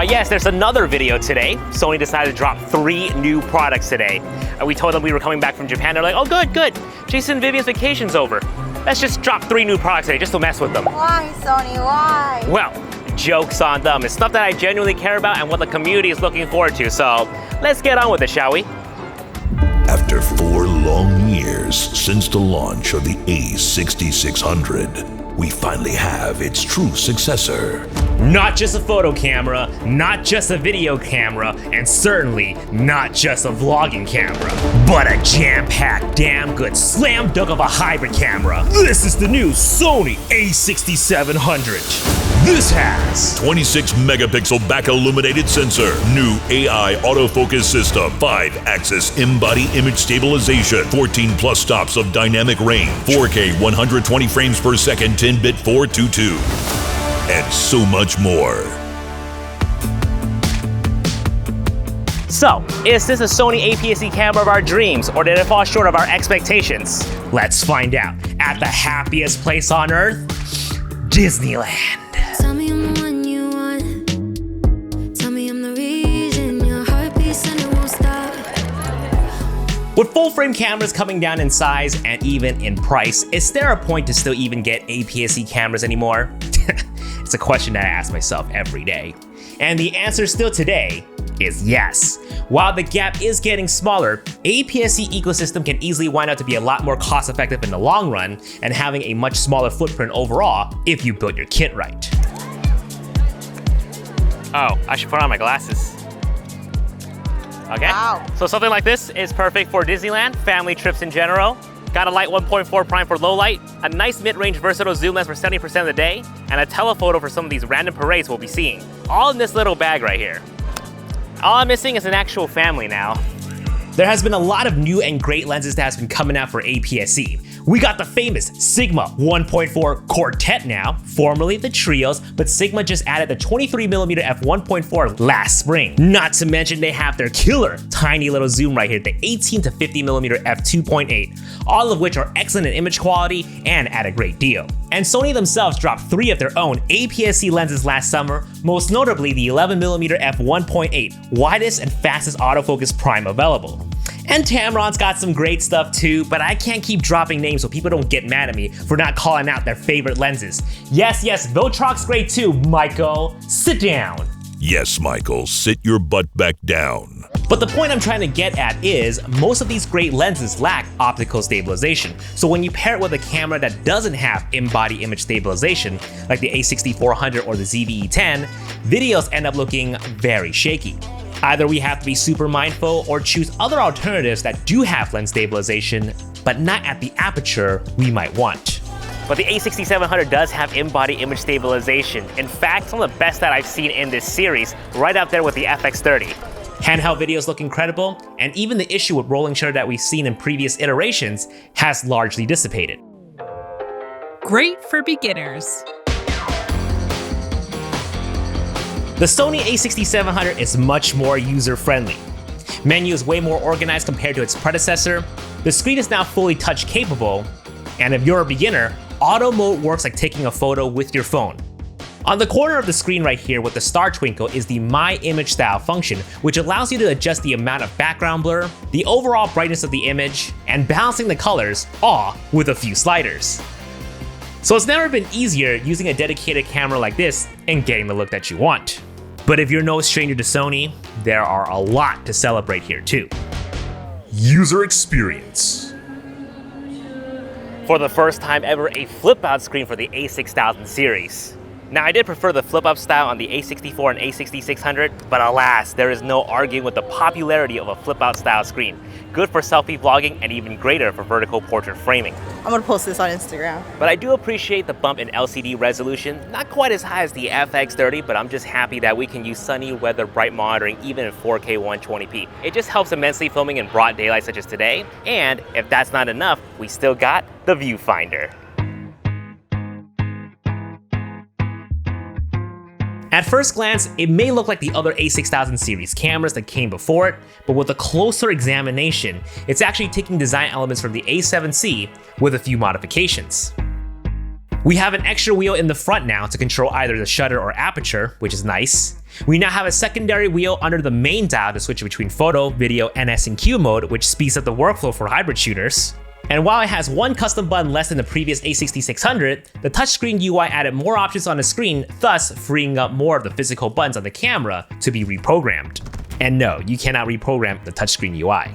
Why yes, there's another video today. Sony decided to drop 3 new products today. And we told them we were coming back from Japan. They're like, oh good. Jason and Vivian's vacation's over. Let's just drop 3 new products today just to mess with them. Why, Sony, why? Well, joke's on them. It's stuff that I genuinely care about and what the community is looking forward to. So let's get on with it, shall we? After 4 long years since the launch of the A6600, we finally have its true successor. Not just a photo camera, not just a video camera, and certainly not just a vlogging camera, but a jam-packed, damn good slam dunk of a hybrid camera. This is the new Sony a6700. This has 26 megapixel back illuminated sensor, new AI autofocus system, 5-axis in-body image stabilization, 14 plus stops of dynamic range, 4K 120 frames per second 10-bit 422, and so much more. So, is this a Sony APS-C camera of our dreams, or did it fall short of our expectations? Let's find out at the happiest place on earth, Disneyland. Tell me I'm the one you want. Tell me I'm the reason your heart beats and it won't stop. With full-frame cameras coming down in size and even in price, is there a point to still even get APS-C cameras anymore? It's a question that I ask myself every day. And the answer still today is yes. While the gap is getting smaller, APS-C ecosystem can easily wind out to be a lot more cost-effective in the long run and having a much smaller footprint overall if you build your kit right. Oh, I should put on my glasses. Okay, Wow. So something like this is perfect for Disneyland, family trips in general. Got a light 1.4 prime for low light, a nice mid-range versatile zoom lens for 70% of the day, and a telephoto for some of these random parades we'll be seeing. All in this little bag right here. All I'm missing is an actual family now. There has been a lot of new and great lenses that has been coming out for APS-C. We got the famous Sigma 1.4 Quartet now, formerly the Trios, but Sigma just added the 23mm f1.4 last spring. Not to mention they have their killer tiny little zoom right here, the 18 to 50mm f2.8, all of which are excellent in image quality and at a great deal. And Sony themselves dropped 3 of their own APS-C lenses last summer, most notably the 11mm f1.8, widest and fastest autofocus prime available. And Tamron's got some great stuff too, but I can't keep dropping names so people don't get mad at me for not calling out their favorite lenses. Yes, Viltrox's great too, Michael. Sit down. Yes, Michael, sit your butt back down. But the point I'm trying to get at is, most of these great lenses lack optical stabilization. So when you pair it with a camera that doesn't have in-body image stabilization, like the A6400 or the ZVE10, videos end up looking very shaky. Either we have to be super mindful or choose other alternatives that do have lens stabilization, but not at the aperture we might want. But the A6700 does have in-body image stabilization. In fact, some of the best that I've seen in this series, right up there with the FX30. Handheld videos look incredible, and even the issue with rolling shutter that we've seen in previous iterations has largely dissipated. Great for beginners. The Sony a6700 is much more user-friendly. Menu is way more organized compared to its predecessor, the screen is now fully touch capable, and if you're a beginner, auto mode works like taking a photo with your phone. On the corner of the screen right here with the star twinkle is the My Image Style function, which allows you to adjust the amount of background blur, the overall brightness of the image, and balancing the colors, all with a few sliders. So it's never been easier using a dedicated camera like this and getting the look that you want. But if you're no stranger to Sony, there are a lot to celebrate here too. User experience. For the first time ever, a flip-out screen for the A6000 series. Now, I did prefer the flip-up style on the A64 and A6600, but alas, there is no arguing with the popularity of a flip-out style screen. Good for selfie vlogging and even greater for vertical portrait framing. I'm gonna post this on Instagram. But I do appreciate the bump in LCD resolution. Not quite as high as the FX30, but I'm just happy that we can use sunny weather bright monitoring even in 4K 120p. It just helps immensely filming in broad daylight such as today. And if that's not enough, we still got the Viewfinder. At first glance, it may look like the other A6000 series cameras that came before it, but with a closer examination, it's actually taking design elements from the A7C with a few modifications. We have an extra wheel in the front now to control either the shutter or aperture, which is nice. We now have a secondary wheel under the main dial to switch between photo, video, and S&Q mode, which speeds up the workflow for hybrid shooters. And while it has one custom button less than the previous A6600, the touchscreen UI added more options on the screen, thus freeing up more of the physical buttons on the camera to be reprogrammed. And no, you cannot reprogram the touchscreen UI.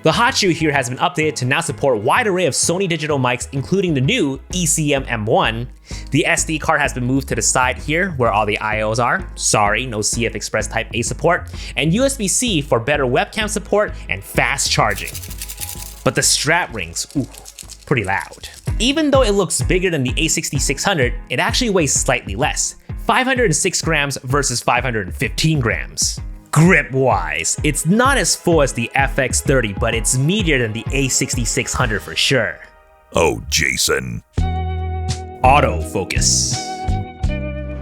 The hot shoe here has been updated to now support a wide array of Sony digital mics, including the new ECM M1. The SD card has been moved to the side here where all the IOs are. Sorry, no CF Express Type A support. And USB-C for better webcam support and fast charging. But the strap rings, ooh, pretty loud. Even though it looks bigger than the A6600, it actually weighs slightly less, 506 grams versus 515 grams. Grip-wise, it's not as full as the FX30, but it's meatier than the A6600 for sure. Oh, Jason. Autofocus.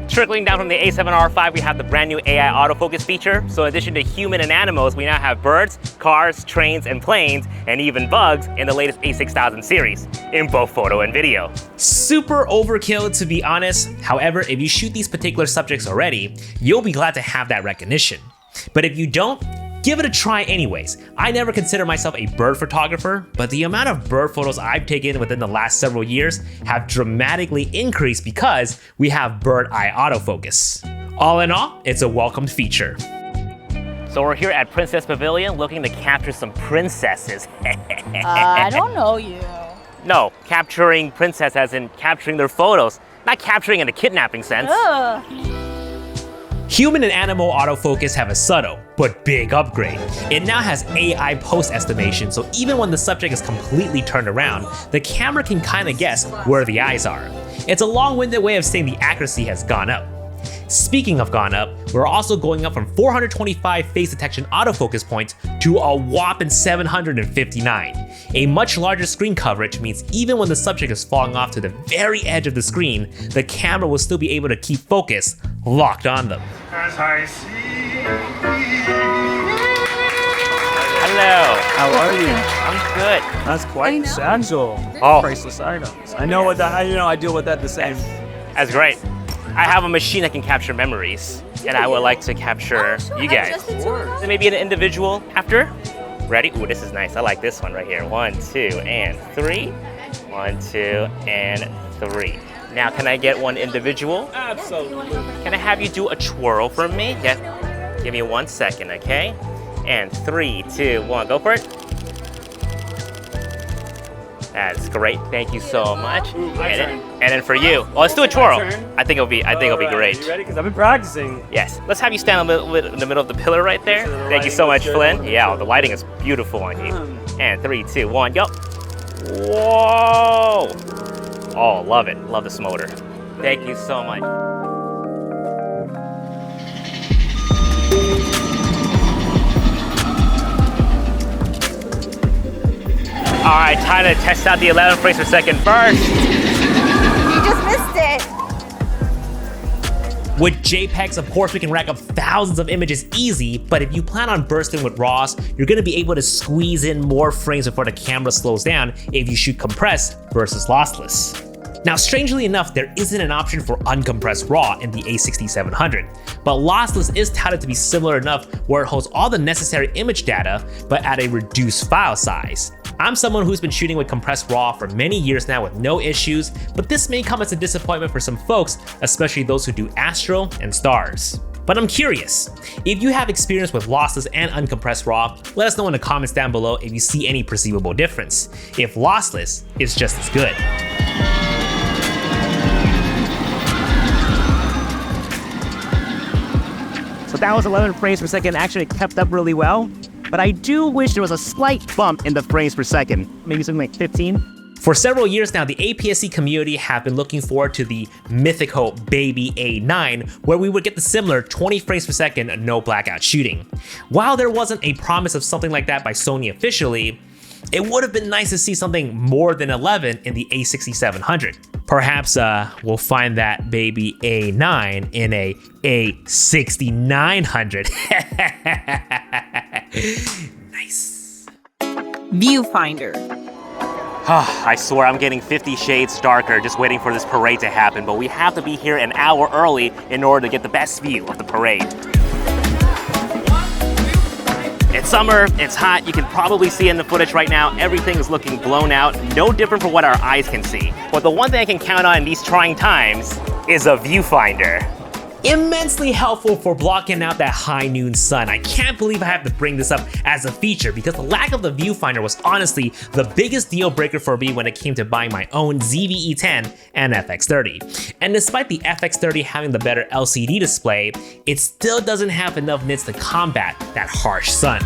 Trickling down from the A7R5, we have the brand new AI autofocus feature. So in addition to human and animals, we now have birds, cars, trains, and planes, and even bugs in the latest A6000 series, in both photo and video. Super overkill, to be honest. However, if you shoot these particular subjects already, you'll be glad to have that recognition. But if you don't, give it a try anyways. I never consider myself a bird photographer, but the amount of bird photos I've taken within the last several years have dramatically increased because we have bird eye autofocus. All in all, it's a welcomed feature. So we're here at Princess Pavilion looking to capture some princesses. I don't know you. No, capturing princess as in capturing their photos, not capturing in a kidnapping sense. Ugh. Human and animal autofocus have a subtle but big upgrade. It now has AI post-estimation, so even when the subject is completely turned around, the camera can kind of guess where the eyes are. It's a long-winded way of saying the accuracy has gone up. Speaking of gone up, we're also going up from 425 face detection autofocus points to a whopping 759. A much larger screen coverage means even when the subject is falling off to the very edge of the screen, the camera will still be able to keep focus locked on them. Hello. How are you? I'm good. That's quite essential. Oh. Priceless items. I know what that. I deal with that the same. That's great. I have a machine that can capture memories, and I would like to capture you guys. Maybe an individual after. Ready? Ooh, this is nice. I like this one right here. 1, 2, and 3. 1, 2, and 3. Now, can I get one individual? Absolutely. Can I have you do a twirl for me? Yeah. Give me 1 second, okay? And 3, 2, 1. Go for it. That's great. Thank you so much. And then for you, well, let's do a twirl. I think it'll be great. You ready? Because I've been practicing. Yes. Let's have you stand in the middle of the pillar right there. Thank you so much, Flynn. Yeah, the lighting is beautiful on you. And 3, 2, 1, go. Whoa! Oh, love it. Love this motor. Thank you so much. All right, time to test out the 11 frames per second burst. You just missed it. With JPEGs, of course, we can rack up thousands of images easy, but if you plan on bursting with RAWs, you're gonna be able to squeeze in more frames before the camera slows down if you shoot compressed versus lossless. Now, strangely enough, there isn't an option for uncompressed RAW in the A6700, but lossless is touted to be similar enough where it holds all the necessary image data, but at a reduced file size. I'm someone who's been shooting with compressed RAW for many years now with no issues, but this may come as a disappointment for some folks, especially those who do astro and stars. But I'm curious, if you have experience with lossless and uncompressed RAW, let us know in the comments down below if you see any perceivable difference, if lossless is just as good. So that was 11 frames per second, actually kept up really well. But I do wish there was a slight bump in the frames per second, maybe something like 15. For several years now, the APS-C community have been looking forward to the mythical Baby A9, where we would get the similar 20 frames per second no blackout shooting. While there wasn't a promise of something like that by Sony officially, it would have been nice to see something more than 11 in the A6700. Perhaps we'll find that Baby A9 in a A6900. Nice. Viewfinder. I swear I'm getting 50 shades darker just waiting for this parade to happen, but we have to be here an hour early in order to get the best view of the parade. It's summer, it's hot, you can probably see in the footage right now, everything is looking blown out, no different from what our eyes can see. But the one thing I can count on in these trying times is a viewfinder. Immensely helpful for blocking out that high noon sun. I can't believe I have to bring this up as a feature because the lack of the viewfinder was honestly the biggest deal breaker for me when it came to buying my own ZV-E10 and FX30. And despite the FX30 having the better LCD display, it still doesn't have enough nits to combat that harsh sun.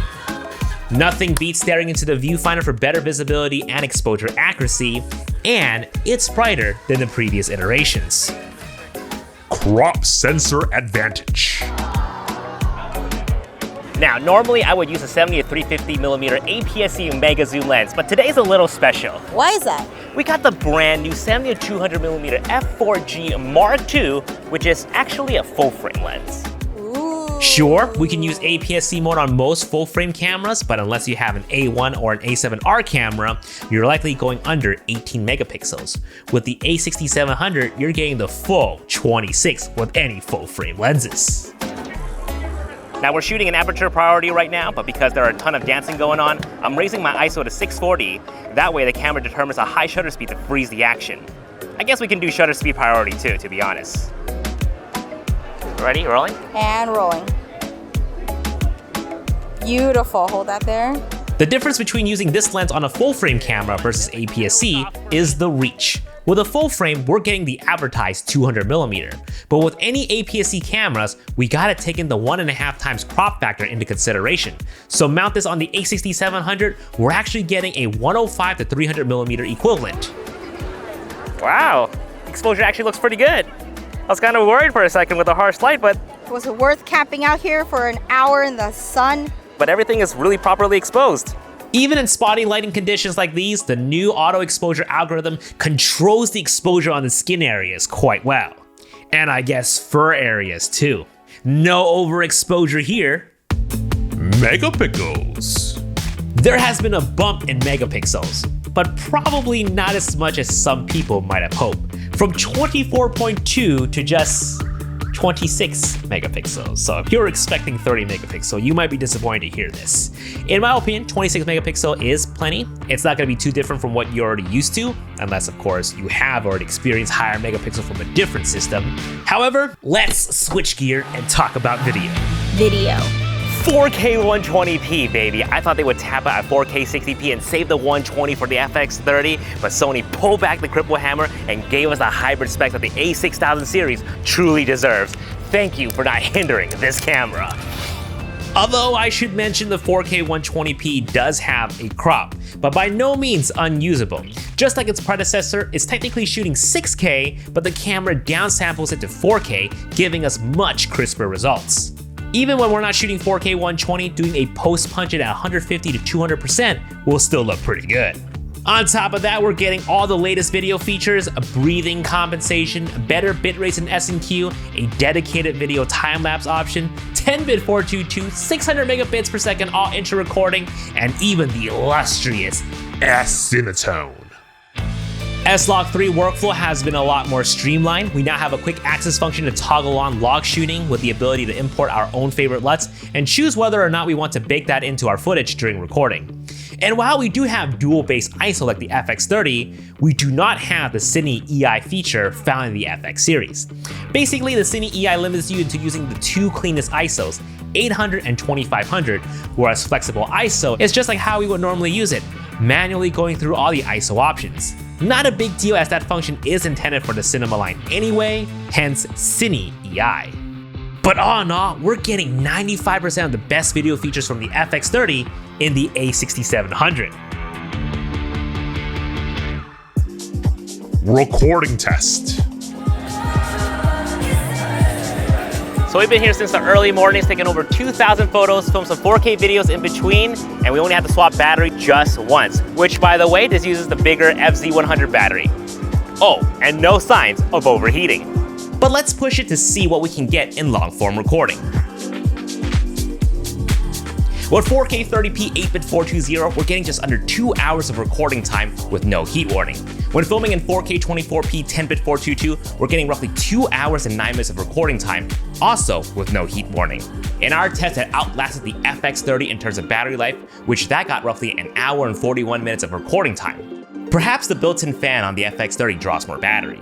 Nothing beats staring into the viewfinder for better visibility and exposure accuracy, and it's brighter than the previous iterations. Crop sensor advantage. Now, normally I would use a 70 to 350mm APS-C mega zoom lens, but today's a little special. Why is that? We got the brand new 70 to 200mm f4G Mark II, which is actually a full frame lens. Sure, we can use APS-C mode on most full-frame cameras, but unless you have an A1 or an A7R camera, you're likely going under 18 megapixels. With the A6700, you're getting the full 26 with any full-frame lenses. Now we're shooting in aperture priority right now, but because there are a ton of dancing going on, I'm raising my ISO to 640. That way the camera determines a high shutter speed to freeze the action. I guess we can do shutter speed priority too, to be honest. Ready, rolling? And rolling. Beautiful, hold that there. The difference between using this lens on a full-frame camera versus APS-C is the reach. With a full frame, we're getting the advertised 200mm, but with any APS-C cameras, we gotta take in the 1.5 times crop factor into consideration. So mount this on the A6700, we're actually getting a 105 to 300mm equivalent. Wow, exposure actually looks pretty good. I was kind of worried for a second with the harsh light, but Was it worth camping out here for an hour in the sun? everything is really properly exposed. Even in spotty lighting conditions like these, the new auto exposure algorithm controls the exposure on the skin areas quite well. And I guess fur areas too. No overexposure here. Megapixels. There has been a bump in megapixels, but probably not as much as some people might have hoped. From 24.2 to just 26 megapixels. So if you're expecting 30 megapixel, you might be disappointed to hear this. In my opinion, 26 megapixel is plenty. It's not gonna be too different from what you're already used to, unless of course you have already experienced higher megapixel from a different system. However, let's switch gear and talk about video. Video. 4K 120p, baby. I thought they would tap out at 4K 60p and save the 120 for the FX30, but Sony pulled back the cripple hammer and gave us the hybrid spec that the A6000 series truly deserves. Thank you for not hindering this camera. Although I should mention the 4K 120p does have a crop, but by no means unusable. Just like its predecessor, it's technically shooting 6K, but the camera downsamples it to 4K, giving us much crisper results. Even when we're not shooting 4K 120, doing a post-punch it at 150 to 200% will still look pretty good. On top of that, we're getting all the latest video features, a breathing compensation, better bitrates in S&Q, a dedicated video time-lapse option, 10-bit 422, 600 megabits per second all-intro recording, and even the illustrious Acinetone. S-Log 3 workflow has been a lot more streamlined. We now have a quick access function to toggle on log shooting with the ability to import our own favorite LUTs and choose whether or not we want to bake that into our footage during recording. And while we do have dual base ISO like the FX30, we do not have the Cine EI feature found in the FX series. Basically, the Cine EI limits you into using the two cleanest ISOs, 800 and 2500, whereas flexible ISO is just like how we would normally use it, manually going through all the ISO options. Not a big deal as that function is intended for the cinema line anyway, hence Cine EI. But all in all, we're getting 95% of the best video features from the FX30 in the A6700. Recording test. So we've been here since the early mornings, taking over 2,000 photos, filmed some 4K videos in between, and we only had to swap battery just once, which by the way, this uses the bigger FZ100 battery. Oh, and no signs of overheating. But let's push it to see what we can get in long form recording. With 4K 30p 8-bit 420, we're getting just under 2 hours of recording time with no heat warning. When filming in 4K 24p 10-bit 422, we're getting roughly 2 hours and 9 minutes of recording time, also with no heat warning. In our test, it outlasted the FX30 in terms of battery life, which that got roughly an hour and 41 minutes of recording time. Perhaps the built-in fan on the FX30 draws more battery.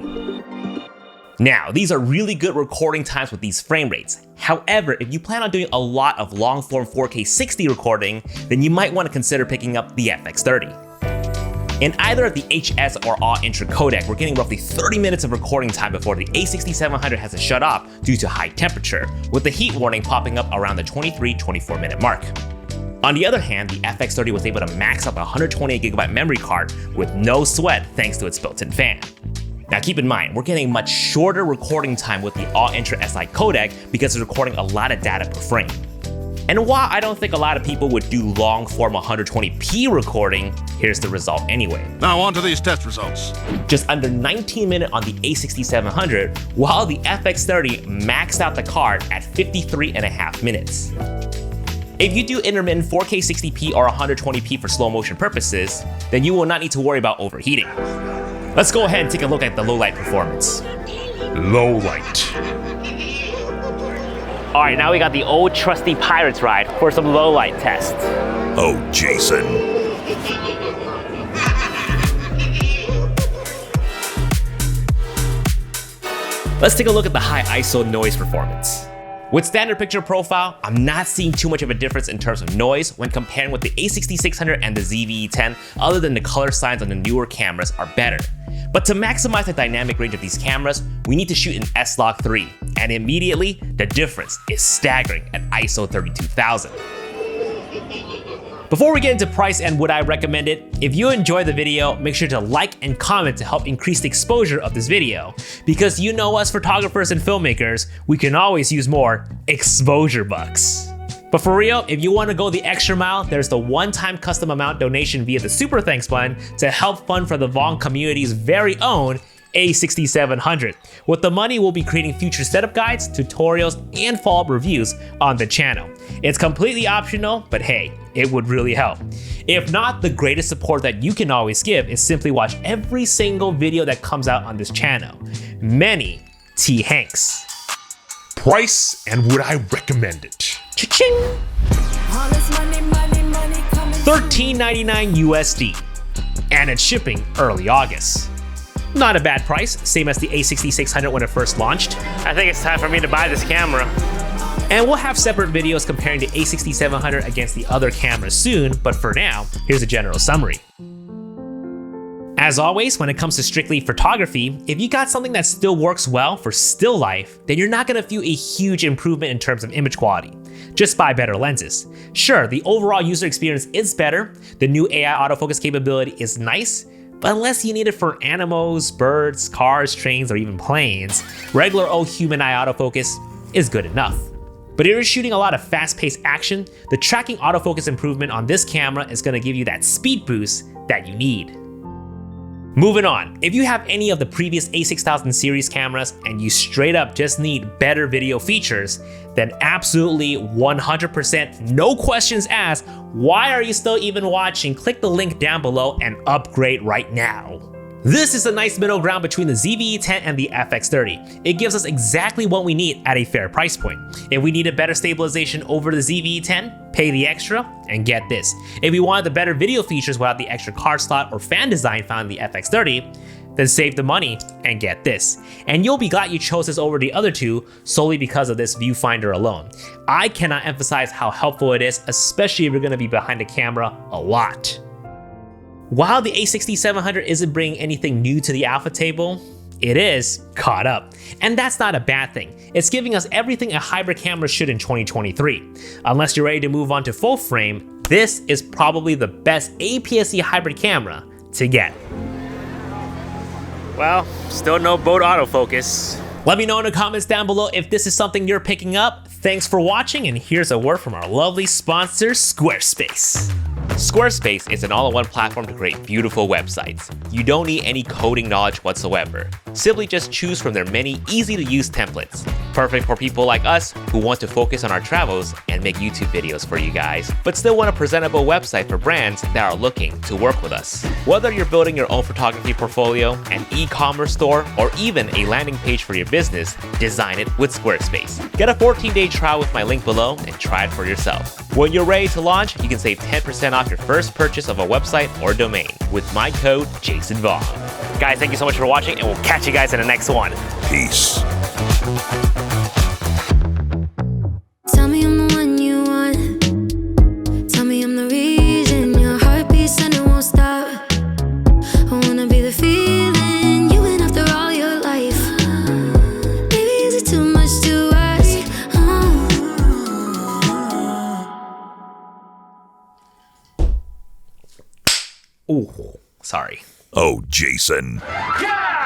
Now, these are really good recording times with these frame rates. However, if you plan on doing a lot of long-form 4K 60 recording, then you might want to consider picking up the FX30. In either of the HS or AW-Intra codec, we're getting roughly 30 minutes of recording time before the A6700 has to shut off due to high temperature, with the heat warning popping up around the 23-24 minute mark. On the other hand, the FX30 was able to max out the 128GB memory card with no sweat thanks to its built-in fan. Now keep in mind, we're getting much shorter recording time with the AW-Intra SI codec because it's recording a lot of data per frame. And while I don't think a lot of people would do long-form 120p recording, here's the result anyway. Now on to these test results. Just under 19 minutes on the A6700, while the FX30 maxed out the card at 53.5 minutes. If you do intermittent 4K 60p or 120p for slow motion purposes, then you will not need to worry about overheating. Let's go ahead and take a look at the low light performance. Low light. All right, now we got the old trusty Pirates ride for some low light test. Oh, Jason. Let's take a look at the high ISO noise performance. With standard picture profile, I'm not seeing too much of a difference in terms of noise when comparing with the A6600 and the ZV-E10, other than the color signs on the newer cameras are better. But to maximize the dynamic range of these cameras, we need to shoot in S-Log 3, and immediately, the difference is staggering at ISO 32,000. Before we get into price and would I recommend it, if you enjoyed the video, make sure to like and comment to help increase the exposure of this video. Because you know us photographers and filmmakers, we can always use more exposure bucks. But for real, if you want to go the extra mile, there's the one-time custom amount donation via the Super Thanks button to help fund for the VONG community's very own A6700. With the money, we'll be creating future setup guides, tutorials, and follow-up reviews on the channel. It's completely optional, but hey, it would really help. If not, the greatest support that you can always give is simply watch every single video that comes out on this channel. Many T. Hanks. Price and would I recommend it? Cha-ching! $13.99 USD. And it's shipping early August. Not a bad price, same as the A6600 when it first launched. I think it's time for me to buy this camera. And we'll have separate videos comparing the A6700 against the other cameras soon, but for now, here's a general summary. As always, when it comes to strictly photography, if you got something that still works well for still life, then you're not gonna feel a huge improvement in terms of image quality. Just buy better lenses. Sure, the overall user experience is better, the new AI autofocus capability is nice, but unless you need it for animals, birds, cars, trains, or even planes, regular old human eye autofocus is good enough. But if you're shooting a lot of fast-paced action, the tracking autofocus improvement on this camera is gonna give you that speed boost that you need. Moving on, if you have any of the previous A6000 series cameras and you straight up just need better video features, then absolutely 100%, no questions asked, why are you still even watching? Click the link down below and upgrade right now. This is a nice middle ground between the ZV-E10 and the FX30. It gives us exactly what we need at a fair price point. If we needed better stabilization over the ZV-E10, pay the extra and get this. If we wanted the better video features without the extra card slot or fan design found in the FX30, then save the money and get this. And you'll be glad you chose this over the other two solely because of this viewfinder alone. I cannot emphasize how helpful it is, especially if you're gonna be behind the camera a lot. While the A6700 isn't bringing anything new to the alpha table, it is caught up. And that's not a bad thing. It's giving us everything a hybrid camera should in 2023. Unless you're ready to move on to full frame, this is probably the best APS-C hybrid camera to get. Well, still no boat autofocus. Let me know in the comments down below if this is something you're picking up. Thanks for watching, and here's a word from our lovely sponsor, Squarespace. Squarespace is an all-in-one platform to create beautiful websites. You don't need any coding knowledge whatsoever. Simply just choose from their many easy-to-use templates. Perfect for people like us who want to focus on our travels and make YouTube videos for you guys, but still want a presentable website for brands that are looking to work with us. Whether you're building your own photography portfolio, an e-commerce store, or even a landing page for your business, design it with Squarespace. Get a 14-day trial with my link below and try it for yourself. When you're ready to launch, you can save 10% off your first purchase of a website or domain with my code JasonVong. Guys, thank you so much for watching, and we'll catch you guys in the next one. Peace. Tell me I'm the one you want. Tell me I'm the reason your heart beats and it won't stop. I wanna be the feeling you've been after all your life. Maybe is it too much to ask? Ooh, sorry. Oh, Jason. Yeah!